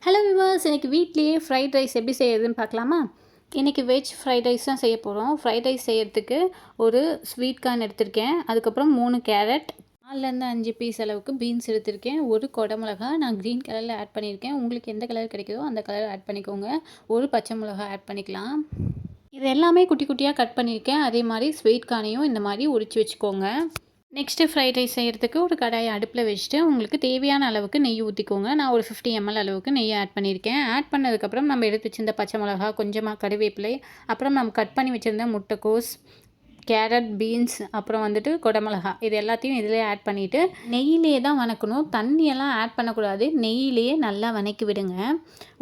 Hello viewers, இன்றைக்கி வீட்லேயே fried rice எப்படி செய்யறதுன்னு பார்க்கலாமா? இன்றைக்கி வெஜ் ஃப்ரைட் ரைஸ் தான் செய்ய போகிறோம். ஃப்ரைட் ரைஸ் செய்யறதுக்கு ஒரு ஸ்வீட் கார்ன் எடுத்திருக்கேன். அதுக்கப்புறம் 3 கேரட், 4லேருந்து 5 பீஸ் அளவுக்கு பீன்ஸ் எடுத்திருக்கேன். ஒரு குடமிளகா நான் க்ரீன் கலரில் ஆட் பண்ணியிருக்கேன். உங்களுக்கு எந்த கலர் கிடைக்குதோ அந்த கலர் ஆட் பண்ணிக்கோங்க. ஒரு பச்சை மிளகா ஆட் பண்ணிக்கலாம். இது எல்லாமே குட்டி குட்டியாக கட் பண்ணியிருக்கேன். அதே மாதிரி ஸ்வீட் கார்னையும் இந்த மாதிரி உரித்து வச்சுக்கோங்க. நெக்ஸ்ட்டு ஃப்ரைட் ரைஸ் செய்கிறதுக்கு ஒரு கடாயை அடுப்பில் வச்சுட்டு உங்களுக்கு தேவையான அளவுக்கு நெய் ஊற்றிக்கோங்க. நான் ஒரு 50 ml அளவுக்கு நெய் ஆட் பண்ணியிருக்கேன். ஆட் பண்ணதுக்கப்புறம் நம்ம எடுத்து வச்சிருந்த பச்சை மிளகா, கொஞ்சமாக கருவேப்பிலை, அப்புறம் நம்ம கட் பண்ணி வச்சுருந்த முட்டைக்கோஸ், கேரட், பீன்ஸ், அப்புறம் வந்துட்டு குடமிளகா, இது எல்லாத்தையும் இதிலே ஆட் பண்ணிவிட்டு நெய்யிலே தான் வணக்கணும். தண்ணியெல்லாம் ஆட் பண்ணக்கூடாது. நெய்யிலேயே நல்லா வணக்கி விடுங்க.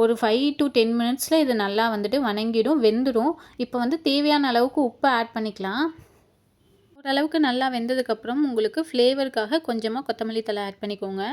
ஒரு 5 to 10 மினிட்ஸில் இது நல்லா வந்துட்டு வணங்கிடும், வெந்துடும். இப்போ வந்து தேவையான அளவுக்கு உப்பு ஆட் பண்ணிக்கலாம். ஓரளவுக்கு நல்லா வெந்ததுக்கப்புறம் உங்களுக்கு ஃப்ளேவருக்காக கொஞ்சமாக கொத்தமல்லி தழை ஆட் பண்ணிக்கோங்க.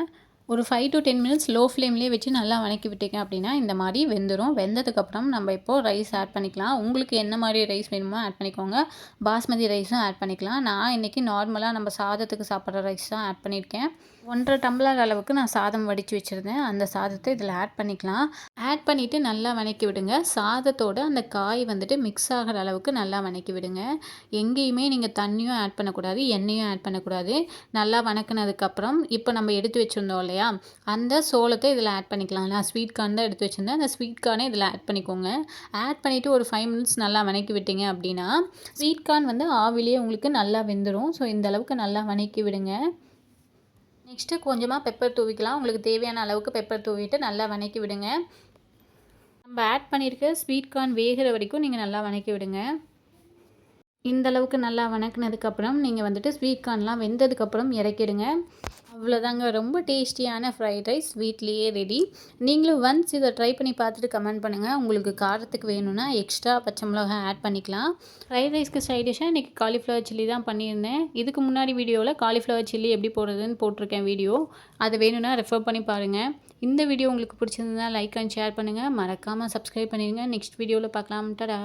ஒரு 5 to 10 மினிட்ஸ் லோ ஃப்ளேம்லேயே வச்சு நல்லா வணக்கி விட்டீங்க அப்படின்னா இந்த மாதிரி வெந்துடும். வெந்ததுக்கப்புறம் நம்ம இப்போது ரைஸ் ஆட் பண்ணிக்கலாம். உங்களுக்கு என்ன மாதிரி ரைஸ் வேணுமோ ஆட் பண்ணிக்கோங்க. பாஸ்மதி ரைஸும் ஆட் பண்ணிக்கலாம். நான் இன்றைக்கி நார்மலாக நம்ம சாதத்துக்கு சாப்பிட்ற ரைஸ் தான் ஆட் பண்ணியிருக்கேன். 1.5 டம்ளர் அளவுக்கு நான் சாதம் வடித்து வச்சுருந்தேன். அந்த சாதத்தை இதில் ஆட் பண்ணிக்கலாம். ஆட் பண்ணிவிட்டு நல்லா வணக்கி விடுங்க. சாதத்தோடு அந்த காய் வந்துட்டு மிக்ஸ் ஆகிற அளவுக்கு நல்லா வணக்கி விடுங்க. எங்கேயுமே நீங்கள் தண்ணியும் ஆட் பண்ணக்கூடாது, எண்ணெயும் ஆட் பண்ணக்கூடாது. நல்லா வணக்கினதுக்கப்புறம் இப்போ நம்ம எடுத்து வச்சுருந்தோம் இல்லையா, அந்த சோளத்தை இதில் ஆட் பண்ணிக்கலாம். நான் ஸ்வீட் கார்ன் தான் எடுத்து வச்சுருந்தேன். அந்த ஸ்வீட் கார்னை இதில் ஆட் பண்ணிக்கோங்க. ஆட் பண்ணிவிட்டு ஒரு 5 மினிட்ஸ் நல்லா வணக்கி விட்டீங்க அப்படின்னா ஸ்வீட் கார்ன் வந்து ஆவிலேயே உங்களுக்கு நல்லா வெந்துடும். ஸோ இந்த அளவுக்கு நல்லா வணக்கி விடுங்க. நெக்ஸ்ட்டு கொஞ்சமாக பெப்பர் தூவிக்கலாம். உங்களுக்கு தேவையான அளவுக்கு பெப்பர் தூவிட்டு நல்லா வணக்கி விடுங்க. நம்ம ஆட் பண்ணியிருக்க ஸ்வீட் கார்ன் வேகிற வரைக்கும் நீங்கள் நல்லா வணக்கி விடுங்க. இந்த அளவுக்கு நல்லா வணக்கினதுக்கப்புறம் நீங்கள் வந்துட்டு ஸ்வீட் கார்ன்லாம் வெந்ததுக்கப்புறம் இறக்கிடுங்க. அவ்வளோதாங்க, ரொம்ப டேஸ்டியான ஃப்ரைட் ரைஸ் வீட்லேயே ரெடி. நீங்களும் ஒன்ஸ் இதை ட்ரை பண்ணி பார்த்துட்டு கமெண்ட் பண்ணுங்கள். உங்களுக்கு காரத்துக்கு வேணும்னா எக்ஸ்ட்ரா பச்சை மிளகா ஆட் பண்ணிக்கலாம். ஃப்ரைட் ரைஸ்க்கு சைட் டிஷ்ஷாக இன்றைக்கி காலிஃப்ளவர் சில்லி தான் பண்ணியிருந்தேன். இதுக்கு முன்னாடி வீடியோவில் காலிஃப்ளவர் சில்லி எப்படி போடுறதுன்னு போட்டிருக்கேன் வீடியோ. அது வேணும்னா ரெஃபர் பண்ணி பாருங்கள். இந்த வீடியோ உங்களுக்கு பிடிச்சிருந்தா லைக் அண்ட் ஷேர் பண்ணுங்கள். மறக்காமல் சப்ஸ்கிரைப் பண்ணிடுங்க. நெக்ஸ்ட் வீடியோவில் பார்க்கலாம். டடா.